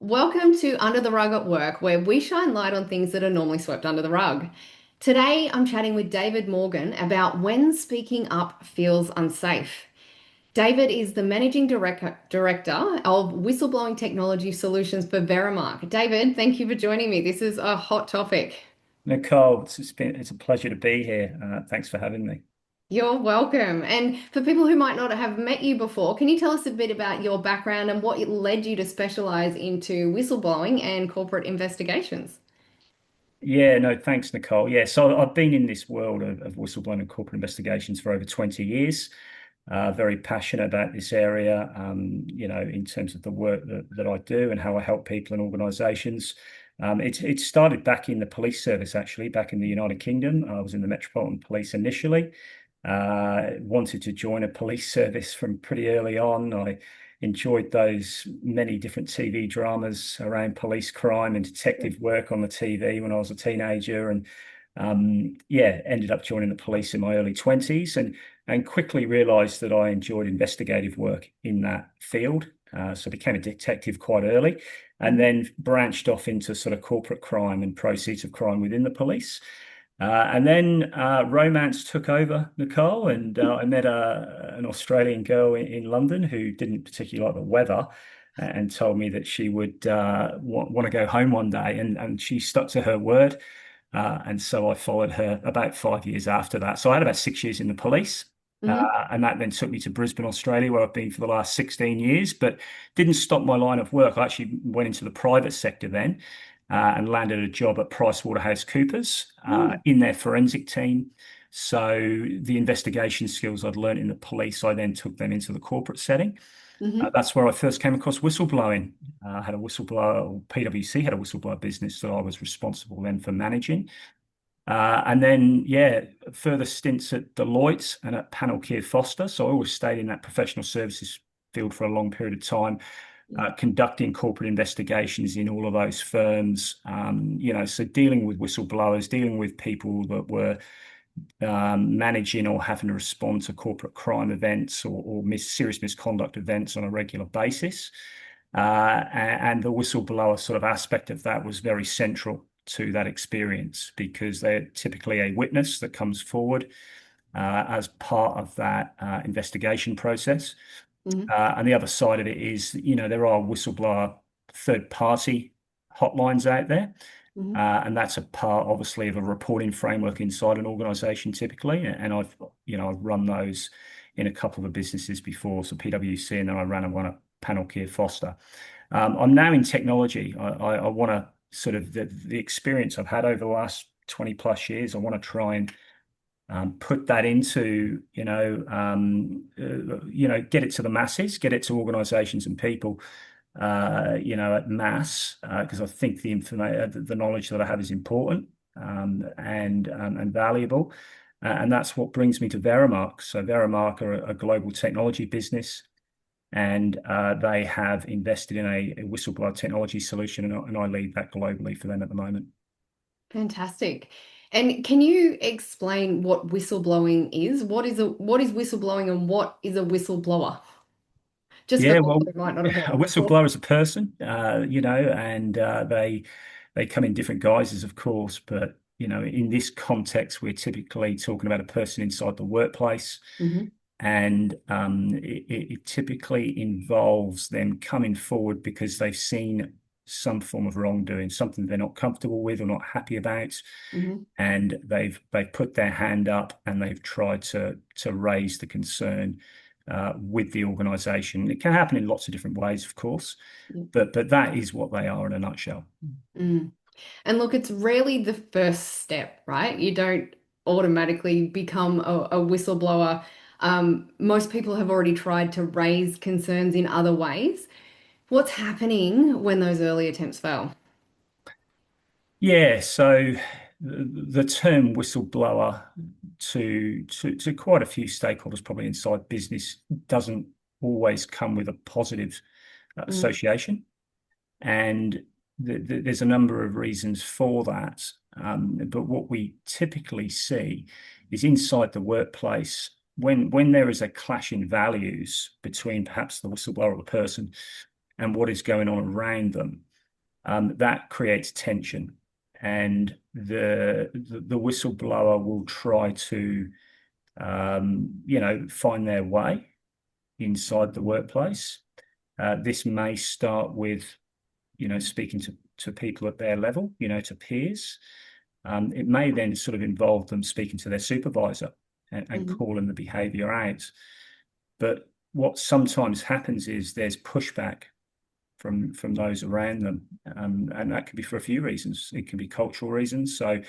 Welcome to Under the Rug at Work, where we shine light on things that are normally swept under the rug. Today, I'm chatting with David Morgan about when speaking up feels unsafe. David is the director of Whistleblowing Technology Solutions for Veremark. David, thank you for joining me. This is a hot topic. Nicole, it's a pleasure to be here. Thanks for having me. You're welcome. And for people who might not have met you before, can you tell us a bit about your background and what led you to specialize into whistleblowing and corporate investigations? Yeah, no, thanks, Nicole. Yeah, so I've been in this world of whistleblowing and corporate investigations for over 20 years. Very passionate about this area, in terms of the work that I do and how I help people and organisations. It started back in the police service, actually, back in the United Kingdom. I was in the Metropolitan Police initially. Wanted to join a police service from pretty early on. I enjoyed those many different TV dramas around police crime and detective work on the TV when I was a teenager, and yeah, ended up joining the police in my early 20s, and quickly realised that I enjoyed investigative work in that field. So became a detective quite early, and then branched off into sort of corporate crime and proceeds of crime within the police. And then romance took over, Nicole, and I met an Australian girl in London who didn't particularly like the weather and told me that she would want to go home one day, and she stuck to her word. And so I followed her about 5 years after that. So I had about 6 years in the police. Hmm. And that then took me to Brisbane, Australia, where I've been for the last 16 years, but didn't stop my line of work. I actually went into the private sector then, and landed a job at PricewaterhouseCoopers in their forensic team. So the investigation skills I'd learned in the police, I then took them into the corporate setting. Mm-hmm. That's where I first came across whistleblowing. I had a whistleblower, or PwC had a whistleblower business that I was responsible then for managing. And then, yeah, further stints at Deloitte and at Panel Keir Foster. So I always stayed in that professional services field for a long period of time, conducting corporate investigations in all of those firms. So dealing with whistleblowers, dealing with people that were managing or having to respond to corporate crime events or serious misconduct events on a regular basis. And the whistleblower sort of aspect of that was very central to that experience because they're typically a witness that comes forward as part of that investigation process. Hmm. And the other side of it is, there are whistleblower third-party hotlines out there. Hmm. And that's a part, obviously, of a reporting framework inside an organization typically. And I've run those in a couple of businesses before. So PwC, and then I ran one at Panel Keir Foster. I'm now in technology. I want to sort of the experience I've had over the last 20 plus years, I want to try and put that into, get it to the masses, get it to organizations and people, at mass, because I think the information, the knowledge that I have is important, and valuable. And that's what brings me to Veremark. So Veremark are a global technology business, and they have invested in a whistleblower technology solution, and I lead that globally for them at the moment. Fantastic. And can you explain what whistleblowing is? What is whistleblowing and what is a whistleblower? Just for Yeah, people well, who might not have heard a it before. whistleblower is a person, and they come in different guises, of course. But in this context, we're typically talking about a person inside the workplace, Hmm. and it typically involves them coming forward because they've seen some form of wrongdoing, something they're not comfortable with or not happy about, Hmm. and they've put their hand up and they've tried to raise the concern with the organisation. It can happen in lots of different ways, of course, but that is what they are in a nutshell. Mm. And look, it's rarely the first step, right? You don't automatically become a whistleblower. Most people have already tried to raise concerns in other ways. What's happening when those early attempts fail? Yeah, so the term whistleblower to quite a few stakeholders, probably inside business, doesn't always come with a positive Mm. association. And there's a number of reasons for that. But what we typically see is inside the workplace, when there is a clash in values between perhaps the whistleblower or the person and what is going on around them, that creates tension. And the whistleblower will try to, find their way inside the workplace. This may start with, speaking to people at their level, to peers. It may then sort of involve them speaking to their supervisor and Mhm. calling the behavior out. But what sometimes happens is there's pushback from those around them, and that can be for a few reasons. It can be cultural reasons. So,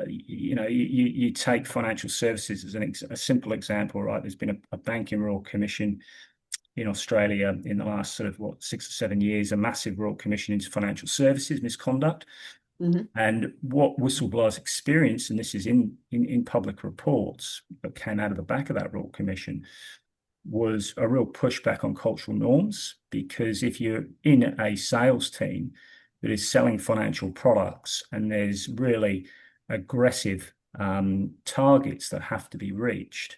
you take financial services as a simple example, right? There's been a banking royal commission in Australia in the last sort of 6 or 7 years, a massive royal commission into financial services misconduct. Mhm. And what whistleblowers experienced, and this is in public reports that came out of the back of that royal commission, was a real pushback on cultural norms. Because if you're in a sales team that is selling financial products and there's really aggressive targets that have to be reached,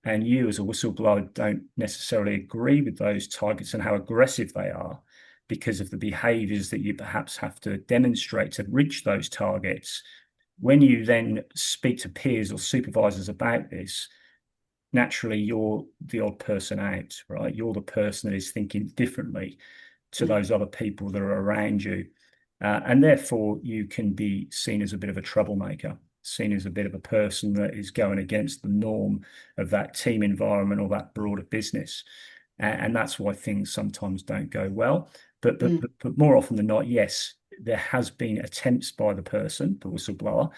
and you as a whistleblower don't necessarily agree with those targets and how aggressive they are because of the behaviors that you perhaps have to demonstrate to reach those targets, when you then speak to peers or supervisors about this, naturally you're the odd person out, right? You're the person that is thinking differently to Mm. those other people that are around you. And therefore, you can be seen as a bit of a troublemaker, seen as a bit of a person that is going against the norm of that team environment or that broader business. And that's why things sometimes don't go well. But, but, Mm. but, but more often than not, yes, there has been attempts by the person, the whistleblower,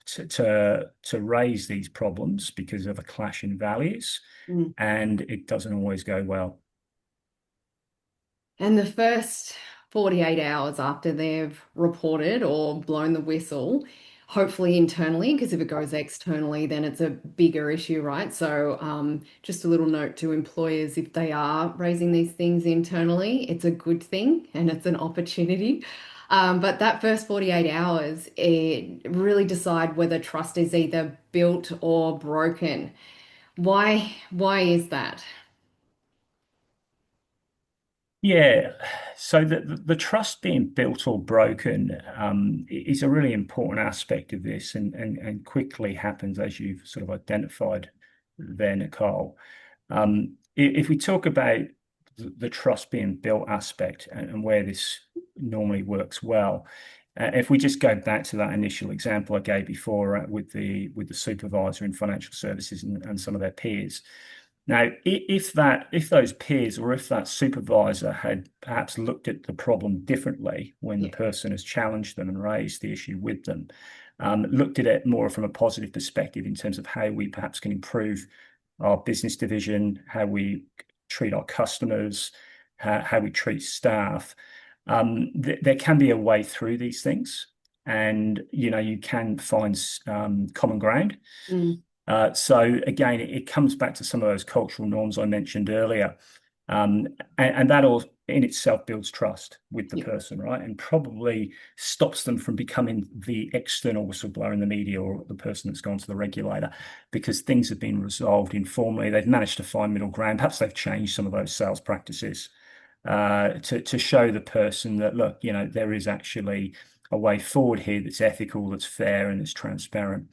to raise these problems because of a clash in values, Mm. and it doesn't always go well. And the first 48 hours after they've reported or blown the whistle, hopefully internally, because if it goes externally, then it's a bigger issue, right? So, just a little note to employers, if they are raising these things internally, it's a good thing and it's an opportunity. But that first 48 hours, it really decide whether trust is either built or broken. Why is that? Yeah, so the trust being built or broken is a really important aspect of this, and quickly happens as you've sort of identified there, Nicole. If we talk about the trust being built aspect and where this normally works well, if we just go back to that initial example I gave before, with the supervisor in financial services and some of their peers. Now, if those peers or if that supervisor had perhaps looked at the problem differently when the Yeah. person has challenged them and raised the issue with them, looked at it more from a positive perspective in terms of how we perhaps can improve our business division, how we treat our customers, how we treat staff, there can be a way through these things, and you can find common ground. Mm. So again, it comes back to some of those cultural norms I mentioned earlier. And that all in itself builds trust with the Yeah. person, right? And probably stops them from becoming the external whistleblower in the media or the person that's gone to the regulator, because things have been resolved informally. They've managed to find middle ground. Perhaps they've changed some of those sales practices to show the person that, look, there is actually a way forward here that's ethical, that's fair, and that's transparent.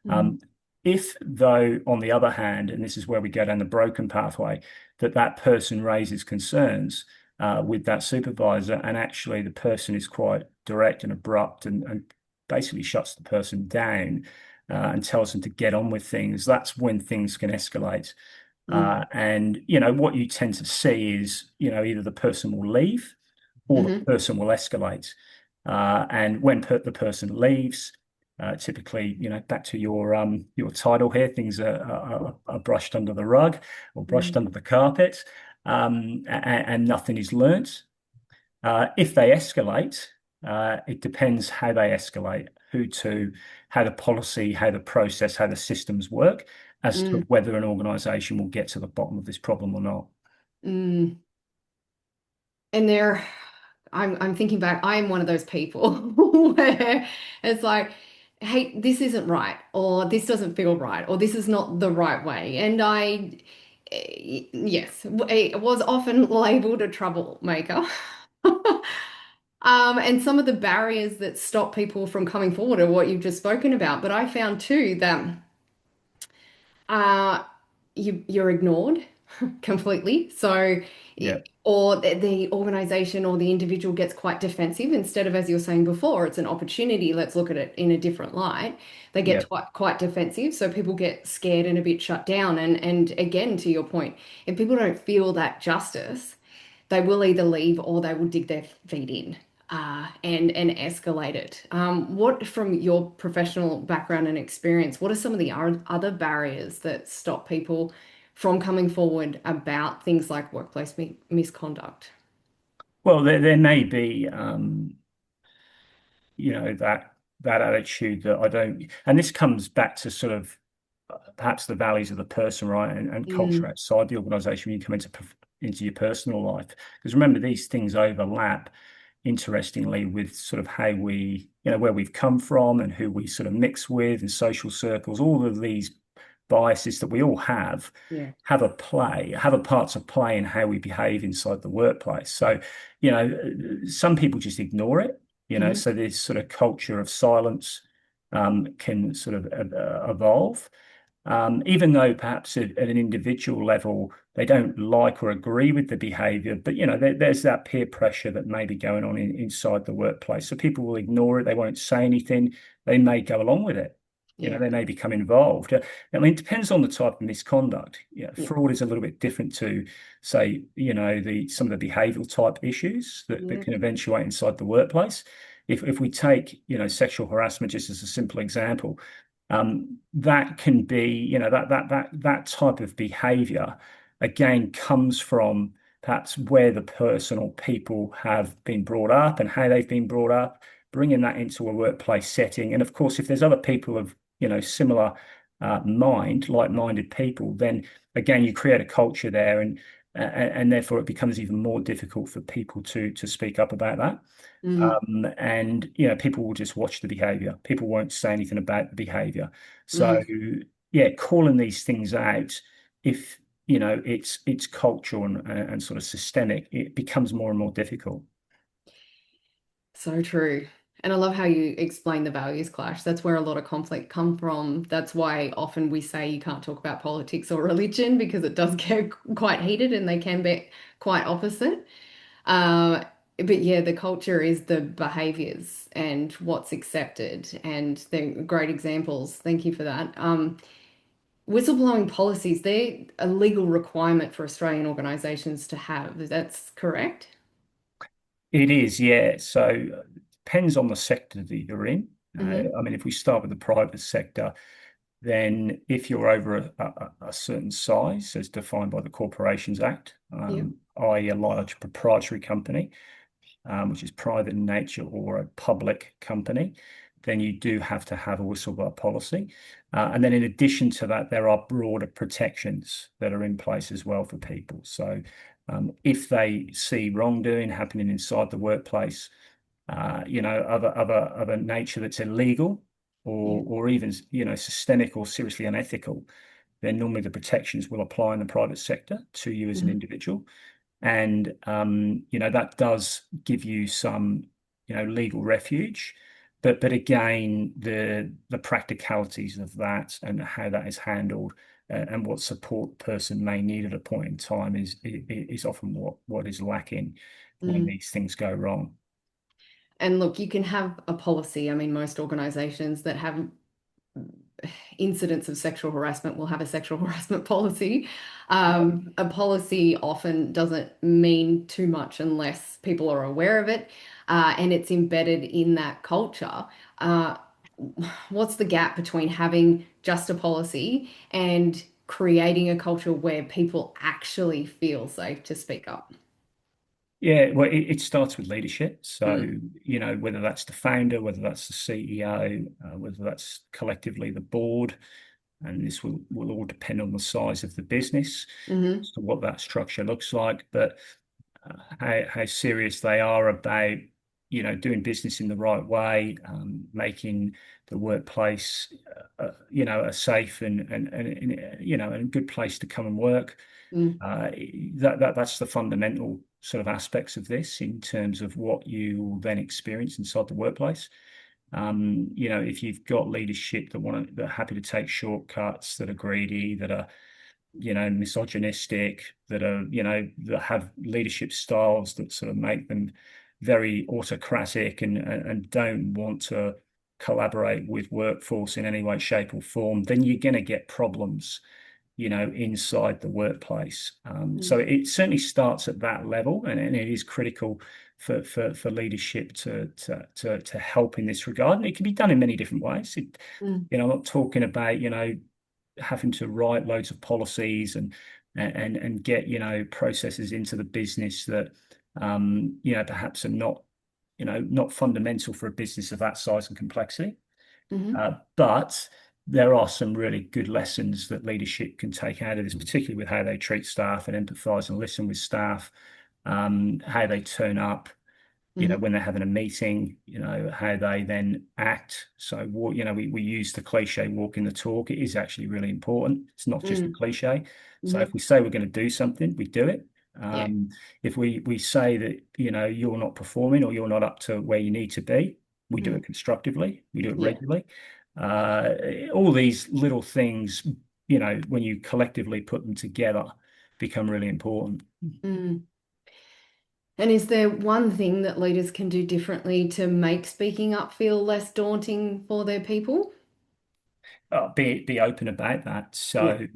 Mm. Um, if, though, on the other hand, and this is where we go down the broken pathway, that person raises concerns with that supervisor, and actually the person is quite direct and abrupt and basically shuts the person down and tells them to get on with things, that's when things can escalate. Mm. And what you tend to see is either the person will leave or the Hmm. person will escalate. And when the person leaves, typically, back to your title here, things are brushed under the rug or brushed Mm. under the carpet, and nothing is learnt. If they escalate, it depends how they escalate, how the policy, how the process, how the systems work, as to Mm. whether an organisation will get to the bottom of this problem or not. Mm. And I'm thinking back, I'm one of those people where it's like, hey, this isn't right, or this doesn't feel right, or this is not the right way. And Yes, it was often labeled a troublemaker. And some of the barriers that stop people from coming forward are what you've just spoken about. But I found too that uh, you're ignored completely. So, Yeah, or the organization or the individual gets quite defensive instead of, as you were saying before, it's an opportunity. Let's look at it in a different light. They yeah. get quite defensive, so people get scared and a bit shut down. And again, to your point, if people don't feel that justice, they will either leave or they will dig their feet in. And escalate it. What, from your professional background and experience, what are some of the other barriers that stop people from coming forward about things like workplace misconduct? Well, there may be, that attitude that I don't, and this comes back to sort of perhaps the values of the person, right, and culture Mm, outside the organisation when you come into your personal life. Because remember, these things overlap, interestingly, with sort of how we, where we've come from and who we sort of mix with and social circles. All of these biases that we all yeah. have a part to play in how we behave inside the workplace. So, some people just ignore it. Hmm. So this sort of culture of silence can sort of evolve. Even though perhaps at an individual level they don't like or agree with the behavior, but there's that peer pressure that may be going on inside the workplace. So people will ignore it, they won't say anything, they may go along with it. Yeah. They may become involved. I mean, it depends on the type of misconduct. Yeah, Yeah. fraud is a little bit different to, say, the some of the behavioral type issues that Yeah. can eventuate inside the workplace. If we take, sexual harassment just as a simple example, that can be, that type of behavior again comes from perhaps where the person or people have been brought up and how they've been brought up, bringing that into a workplace setting. And of course, if there's other people of, similar like-minded people, then again, you create a culture there, and therefore it becomes even more difficult for people to speak up about that. Mm, And people will just watch the behavior. People won't say anything about the behavior. So mm. yeah, calling these things out, if it's cultural and sort of systemic, it becomes more and more difficult. So true. And I love how you explain the values clash. That's where a lot of conflict come from. That's why often we say you can't talk about politics or religion because it does get quite heated and they can be quite opposite. Uh, but yeah, the culture is the behaviors and what's accepted, and they're great examples. Thank you for that. Whistleblowing policies, they're a legal requirement for Australian organisations to have. That's correct? It is, yeah. So depends on the sector that you're in. Hmm. I mean, if we start with the private sector, then if you're over a certain size, as defined by the Corporations Act, Yep. i.e., a large proprietary company, which is private in nature, or a public company, then you do have to have a whistleblower policy. And then in addition to that, there are broader protections that are in place as well for people. So if they see wrongdoing happening inside the workplace, of a nature that's illegal Yeah. or even, systemic or seriously unethical, then normally the protections will apply in the private sector to you as an Hmm. individual. And that does give you some legal refuge, but again, the practicalities of that and how that is handled, and what support the person may need at a point in time is often what is lacking when Mm. these things go wrong. And look, you can have a policy. I mean, most organizations that have incidents of sexual harassment will have a sexual harassment policy. A policy often doesn't mean too much unless people are aware of it, and it's embedded in that culture. Uh, what's the gap between having just a policy and creating a culture where people actually feel safe to speak up? Yeah, well, it starts with leadership. So, Mm. whether that's the founder, whether that's the CEO, whether that's collectively the board, and this will all depend on the size of the business Hmm. as to what that structure looks like, but how serious they are about doing business in the right way, making the workplace, a safe and a good place to come and work. Mm, Uh, that's the fundamental sort of aspects of this in terms of what you will then experience inside the workplace. If you've got leadership that are happy to take shortcuts, that are greedy, that are misogynistic, that have leadership styles that sort of make them very autocratic and don't want to collaborate with workforce in any way, shape, or form, then you're going to get problems, inside the workplace. So mm, it certainly starts at that level, and it is critical for leadership to help in this regard. And it can be done in many different ways. mm, I'm not talking about, having to write loads of policies and get processes into the business that perhaps are not fundamental for a business of that size and complexity. mhm, But there are some really good lessons that leadership can take out of this, particularly with how they treat staff and empathize and listen with staff, how they turn up, mhm, when they're having a meeting, how they then act. So, we use the cliche walking the talk. It is actually really important. It's not just a mm, cliche. So if mhm. we say we're going to do something, we do it. Yeah. If we say that, you're not performing or you're not up to where you need to be, we do it Mm, constructively. We do it yeah. regularly. Uh, all these little things, when you collectively put them together, become really important. Mm. And is there one thing that leaders can do differently to make speaking up feel less daunting for their people? Be open about that. Yeah. So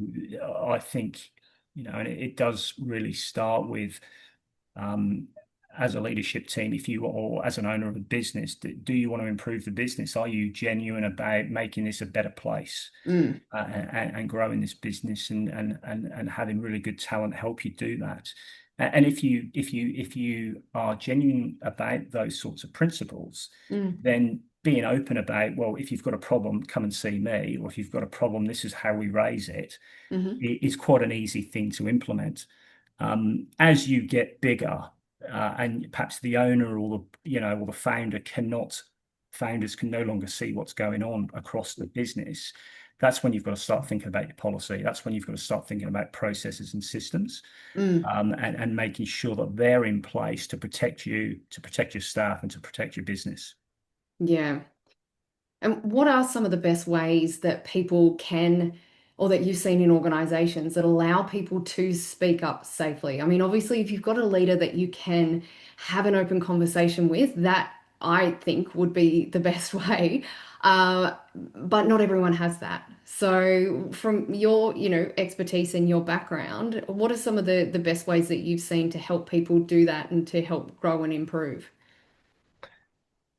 I think, and it does really start with, um, as a leadership team, if you or as an owner of a business, do you want to improve the business? Are you genuine about making this a better place? Mm, And growing this business and having really good talent help you do that. And if you are genuine about those sorts of principles, mm, then being open about, well, if you've got a problem, come and see me, or if you've got a problem, this is how we raise it, mhm, is quite an easy thing to implement. As you get bigger, and perhaps the owner or the founders can no longer see what's going on across the business. That's when you've got to start thinking about your policy. That's when you've got to start thinking about processes and systems, mm, and making sure that they're in place to protect you, to protect your staff, and to protect your business. yeah. And what are some of the best ways that people can, or that you've seen in organizations that allow people to speak up safely? I mean, obviously, if you've got a leader that you can have an open conversation with, that I think would be the best way. But not everyone has that. So, from your, expertise and your background, what are some of the best ways that you've seen to help people do that and to help grow and improve?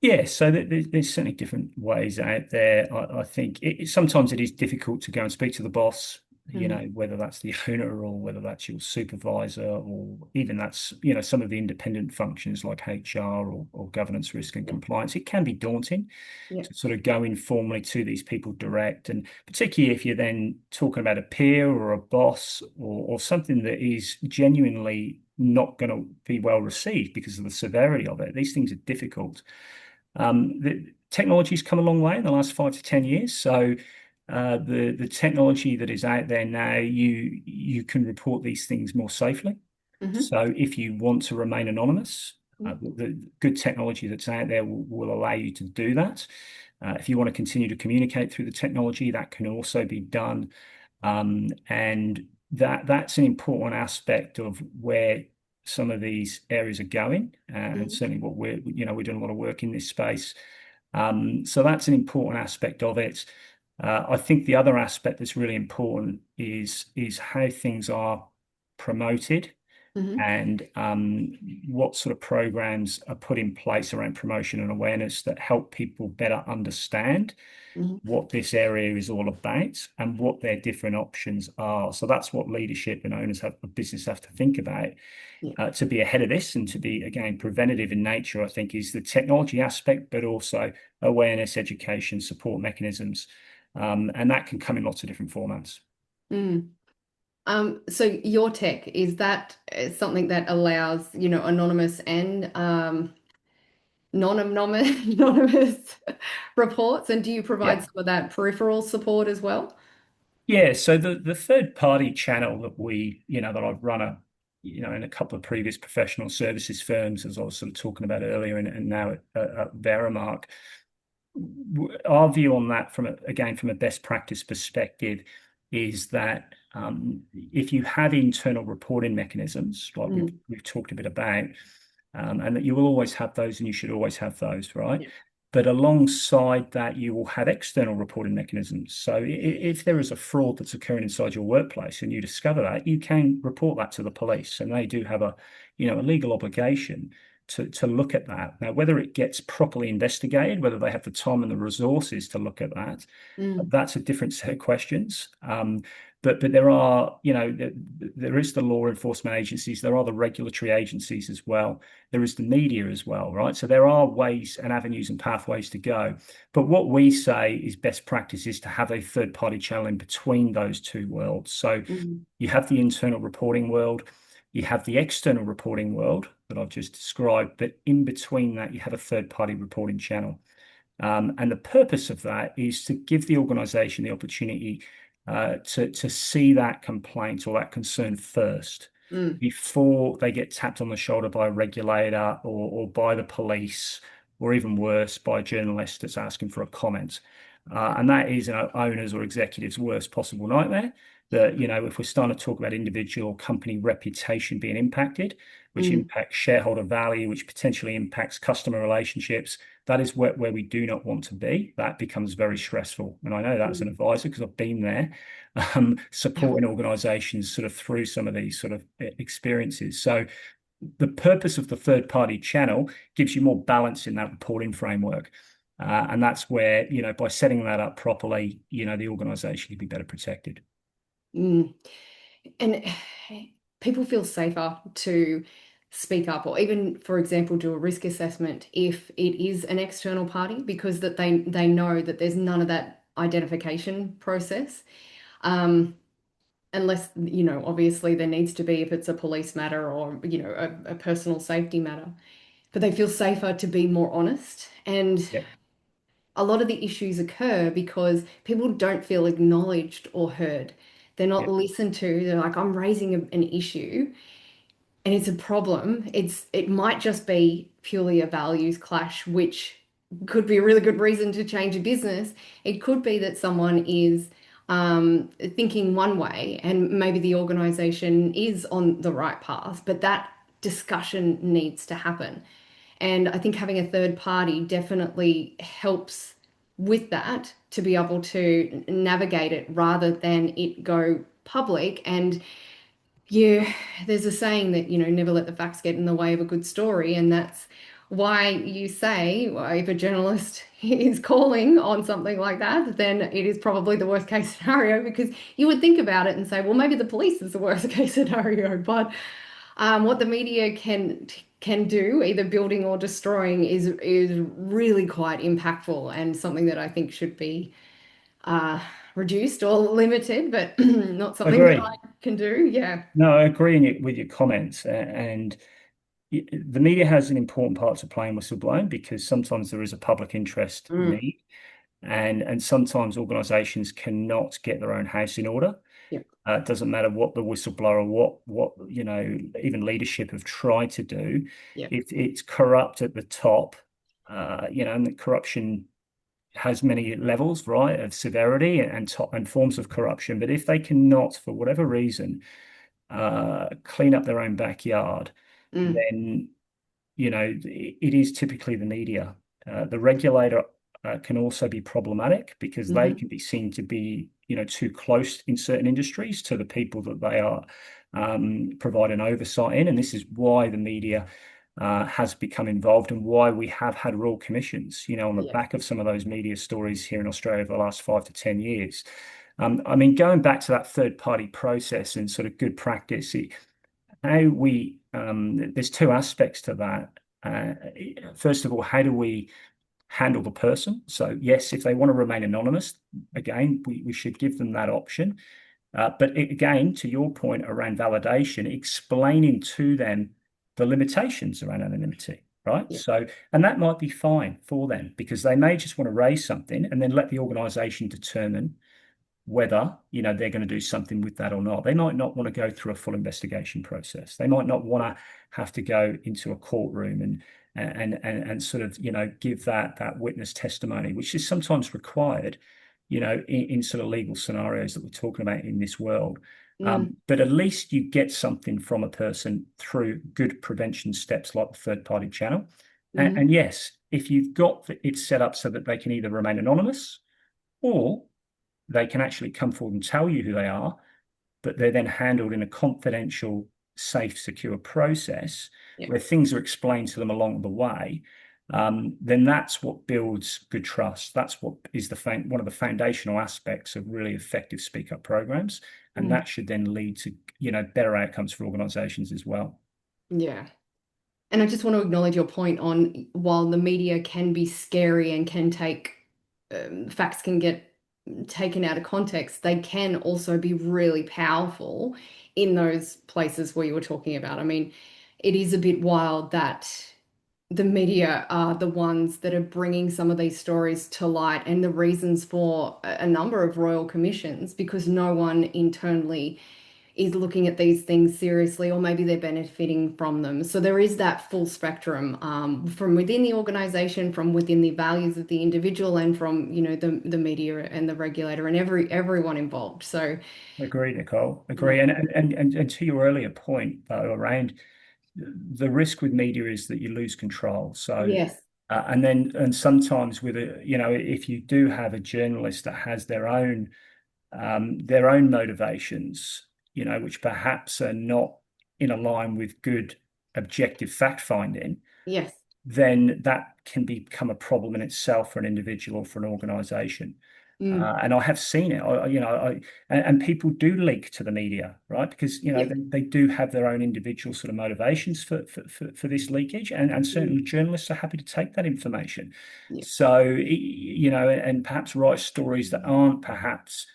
Yeah, so there's certainly different ways out there. I think sometimes it is difficult to go and speak to the boss, Mm, whether that's the owner or whether that's your supervisor or even that's, some of the independent functions like HR or governance, risk and yeah, compliance. It can be daunting yeah, to sort of go informally to these people direct. And particularly if you're then talking about a peer or a boss or something that is genuinely not going to be well received because of the severity of it. These things are difficult. The technology's come a long way in the last 5 to 10 years. So the technology that is out there now, you can report these things more safely. hmm So if you want to remain anonymous, the good technology that's out there will allow you to do that. If you want to continue to communicate through the technology, that can also be done. And that's an important aspect of where some of these areas are going, and hmm certainly we're doing a lot of work in this space. So that's an important aspect of it. I think the other aspect that's really important is how things are promoted hmm and what sort of programs are put in place around promotion and awareness that help people better understand hmm what this area is all about and what their different options are. So that's what leadership and owners of business have to think about, Yeah. to be ahead of this and to be, again, preventative in nature. I think is the technology aspect, but also awareness, education, support mechanisms, and that can come in lots of different formats. Mm. So your tech, is that something that allows, anonymous and anonymous reports? And do you provide Yeah. some of that peripheral support as well? Yeah, so the third party channel that that I've run in a couple of previous professional services firms, as I was sort of talking about earlier, and now at Veremark, our view on that again, from a best practice perspective is that if you have internal reporting mechanisms, like Mm, we've talked a bit about, and that you will always have those and you should always have those, right? yeah. But alongside that, you will have external reporting mechanisms. So if there is a fraud that's occurring inside your workplace and you discover that, you can report that to the police, and they do have a legal obligation to look at that. Now, whether it gets properly investigated, whether they have the time and the resources to look at that, Mm, that's a different set of questions. But there are, there is the law enforcement agencies, there are the regulatory agencies as well, there is the media as well, right? So there are ways and avenues and pathways to go. But what we say is best practice is to have a third party channel in between those two worlds. So mm, you have the internal reporting world, you have the external reporting world that I've just described, but in between that, you have a third party reporting channel. And the purpose of that is to give the organization the opportunity to see that complaint or that concern first mm, before they get tapped on the shoulder by a regulator or by the police, or even worse, by a journalist that's asking for a comment. And that is an owner's or executive's worst possible nightmare. That, if we're starting to talk about individual company reputation being impacted, which mm, impacts shareholder value, which potentially impacts customer relationships, that is where we do not want to be. That becomes very stressful. And I know that as an mm. advisor because I've been there, Yeah. supporting organizations sort of through some of these sort of experiences. So the purpose of the third party channel gives you more balance in that reporting framework. And that's where, by setting that up properly, the organization can be better protected. Mm. And people feel safer to speak up or even, for example, do a risk assessment if it is an external party because that they know that there's none of that identification process. Um, Unless, obviously there needs to be if it's a police matter or, a personal safety matter. But they feel safer to be more honest. And Yeah, a lot of the issues occur because people don't feel acknowledged or heard. They're not yeah, listened to. They're like, I'm raising an issue and it's a problem. It might just be purely a values clash, which could be a really good reason to change a business. It could be that someone is thinking one way and maybe the organization is on the right path, but that discussion needs to happen. And I think having a third party definitely helps with that to be able to navigate it rather than it go public. And yeah, there's a saying that, never let the facts get in the way of a good story. And that's why you say, well, if a journalist is calling on something like that, then it is probably the worst case scenario because you would think about it and say, well, maybe the police is the worst case scenario. But what the media can do, either building or destroying, is really quite impactful and something that I think should be uh, reduced or limited, but not something that agree. I can do. Yeah. No, I agree with your comments. And the media has an important part to play in whistleblowing because sometimes there is a public interest Mm. need, and sometimes organizations cannot get their own house in order. Yeah. It doesn't matter what the whistleblower, what even leadership have tried to do. Yeah. If it's corrupt at the top, and the corruption has many levels, right, of severity and forms of corruption. But if they cannot, for whatever reason, clean up their own backyard, Mm. then it is typically the media. The regulator can also be problematic because they Hmm. can be seen to be, too close in certain industries to the people that they are providing oversight in. And this is why the media has become involved and why we have had royal commissions, on the Yeah. back of some of those media stories here in Australia over the last 5 to 10 years. I mean, going back to that third party process and sort of good practice, there's two aspects to that. First of all, how do we handle the person? So yes, if they want to remain anonymous, again, we should give them that option. But again, to your point around validation, explaining to them the limitations around anonymity. right? Yeah. So, and that might be fine for them because they may just want to raise something and then let the organization determine whether, they're going to do something with that or not. They might not want to go through a full investigation process. They might not want to have to go into a courtroom and sort of, give that witness testimony, which is sometimes required, in sort of legal scenarios that we're talking about in this world. Mm, But at least you get something from a person through good prevention steps like the third party channel. And, mm, and yes, if you've got it set up so that they can either remain anonymous or they can actually come forward and tell you who they are, but they're then handled in a confidential, safe, secure process yeah. where things are explained to them along the way. Then that's what builds good trust. That's what is one of the foundational aspects of really effective speak up programs, and Mm, that should then lead to better outcomes for organisations as well. yeah. And I just want to acknowledge your point on while the media can be scary and can take facts can get taken out of context, they can also be really powerful in those places where you were talking about. I mean, it is a bit wild that the media are the ones that are bringing some of these stories to light and the reasons for a number of royal commissions because no one internally is looking at these things seriously, or maybe they're benefiting from them. So there is that full spectrum from within the organization, from within the values of the individual, and from the media and the regulator and everyone involved. So Agree, Nicole. Agree. yeah, And to your earlier point, though, around the risk with media is that you lose control. So, yes, and sometimes with if you do have a journalist that has their own motivations, which perhaps are not in a line with good objective fact finding, yes, then that can become a problem in itself for an individual or for an organization. mm, And I have seen it. And people do link to the media, right? Because yeah, they do have their own individual sort of motivations for this leakage, and mm, certainly journalists are happy to take that information. yeah, So and perhaps write stories that aren't perhaps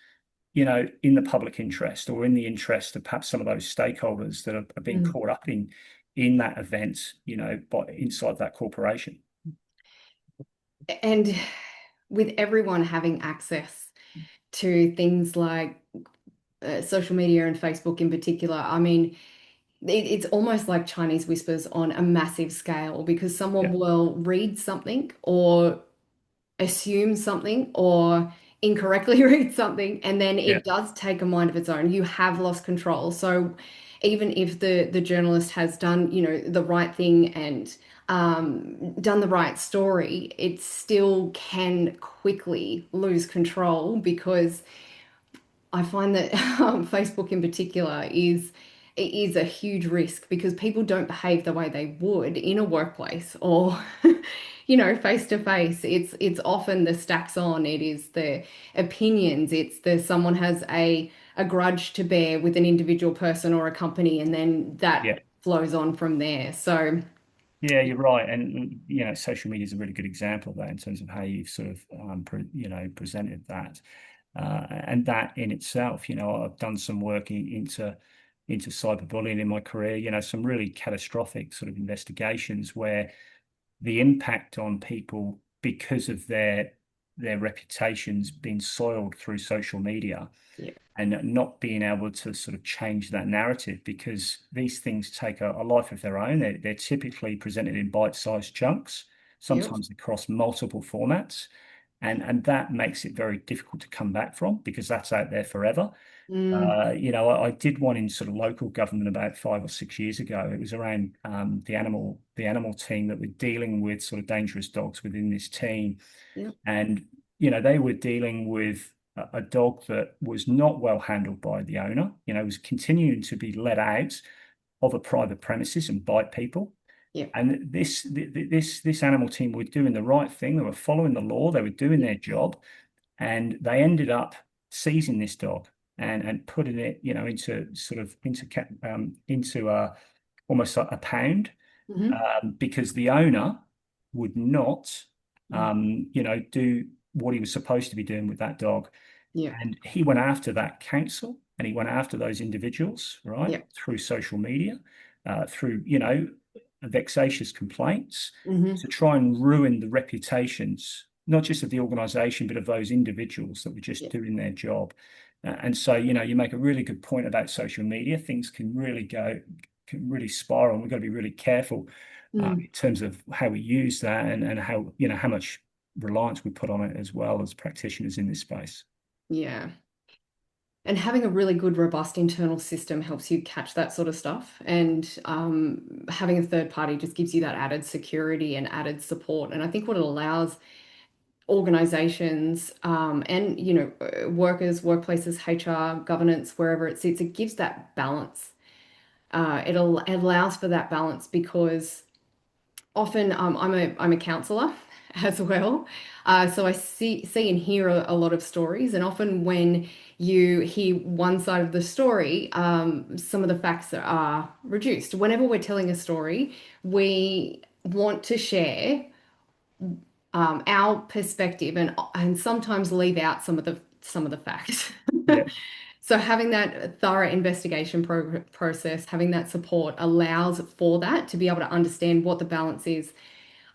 in the public interest or in the interest of perhaps some of those stakeholders that are being mm. caught up in that event, by inside that corporation. And with everyone having access to things like social media and Facebook in particular, I mean, it's almost like Chinese whispers on a massive scale because Yeah, someone will read something or assume something or incorrectly read something, and then yeah, it does take a mind of its own. You have lost control. So even if the journalist has done, the right thing and done the right story, it still can quickly lose control because I find that Facebook in particular is a huge risk because people don't behave the way they would in a workplace or face to face. It's often the stacks on, it is the opinions, it's the someone has a grudge to bear with an individual person or a company, and then that yeah. flows on from there. So Yeah, you're right, and social media is a really good example of that in terms of how you've sort of presented that, and that in itself. I've done some work into cyberbullying in my career. Some really catastrophic sort of investigations where the impact on people because of their reputations being soiled through social media yeah, and not being able to sort of change that narrative because these things take a life of their own. They're typically presented in bite-sized chunks, yep, sometimes across multiple formats, and that makes it very difficult to come back from because that's out there forever. mm, I did one in sort of local government about 5 or 6 years ago. It was around the animal team that were dealing with sort of dangerous dogs within this team, yep, and they were dealing with a dog that was not well handled by the owner. Was continuing to be let out of a private premises and bite people. yep, And this animal team were doing the right thing. They were following the law. They were doing yep, their job, and they ended up seizing this dog and putting it, into sort of into almost like a pound, hmm, because the owner would not, mm, do what he was supposed to be doing with that dog. yep, And he went after that council and he went after those individuals, right, yep, through social media, through, vexatious complaints Hmm. to try and ruin the reputations, not just of the organization, but of those individuals that were just Yeah. doing their job. And so, you make a really good point about social media. Things can really spiral, and we've got to be really careful in Mm. terms of how we use that and how, how much reliance we put on it as well as practitioners in this space. Yeah. And having a really good, robust internal system helps you catch that sort of stuff. And having a third party just gives you that added security and added support. And I think what it allows organizations and workers, workplaces, HR, governance, wherever it sits, it gives that balance. It allows for that balance because often I'm a counselor as well. So I see and hear a lot of stories, and often when you hear one side of the story, some of the facts are reduced. Whenever we're telling a story, we want to share our perspective and sometimes leave out some of the facts. Yeah, So having that thorough investigation process, having that support allows for that to be able to understand what the balance is,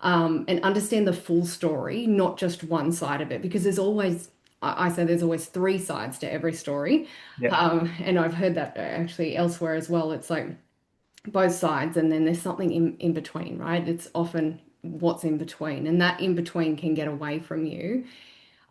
and understand the full story, not just one side of it, because I say there's always three sides to every story. yeah, And I've heard that actually elsewhere as well. It's like both sides, and then there's something in between, right? It's often what's in between, and that in between can get away from you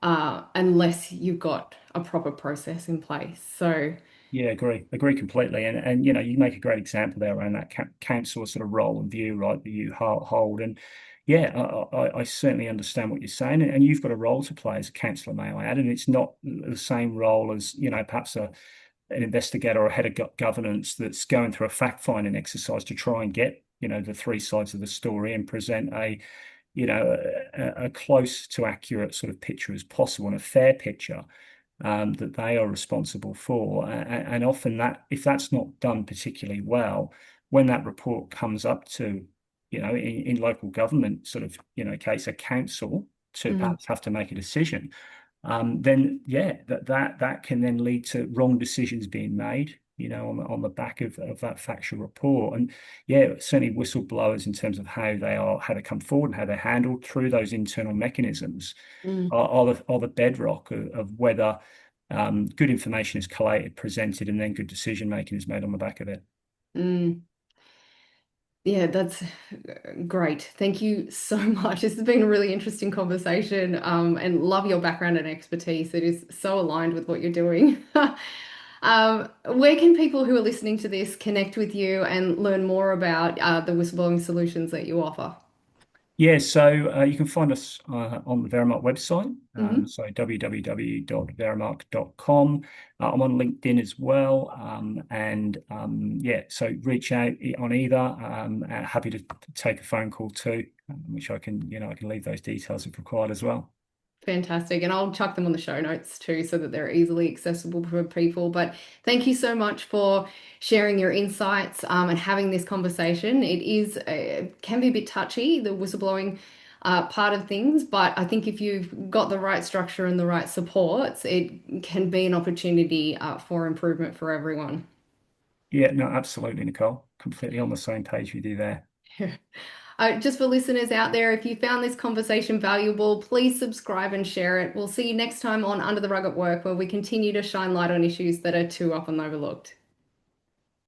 unless you've got a proper process in place. So, yeah. Agree completely. And you make a great example there around that counsellor sort of role and view, right, that you hold. And yeah, I certainly understand what you're saying. And you've got a role to play as a counsellor, may I add. And it's not the same role as, perhaps an investigator or a head of governance that's going through a fact-finding exercise to try and get, the three sides of the story and present a close to accurate sort of picture as possible and a fair picture that they are responsible for. And often if that's not done particularly well, when that report comes up to, in local government sort of, case, a council to mm, perhaps have to make a decision, then yeah, that can then lead to wrong decisions being made, on the back of that factual report. And yeah, certainly whistleblowers in terms of how they come forward and how they're handled through those internal mechanisms mm, are the bedrock of whether good information is collated, presented, and then good decision making is made on the back of it. mm. Yeah, that's great. Thank you so much. This has been a really interesting conversation, and love your background and expertise. It is so aligned with what you're doing. Where can people who are listening to this connect with you and learn more about the whistleblowing solutions that you offer? Yeah, so you can find us on the Veremark website, Hmm. so www.veremark.com. I'm on LinkedIn as well, and yeah, so reach out on either. Happy to take a phone call too, which I can leave those details if required as well. Fantastic. And I'll chuck them on the show notes too so that they're easily accessible for people. But thank you so much for sharing your insights and having this conversation. It is can be a bit touchy, the whistleblowing part of things, but I think if you've got the right structure and the right supports, it can be an opportunity for improvement for everyone. Yeah, no, absolutely, Nicole. Completely on the same page with you there. Just for listeners out there, if you found this conversation valuable, please subscribe and share it. We'll see you next time on Under the Rug at Work, where we continue to shine light on issues that are too often overlooked.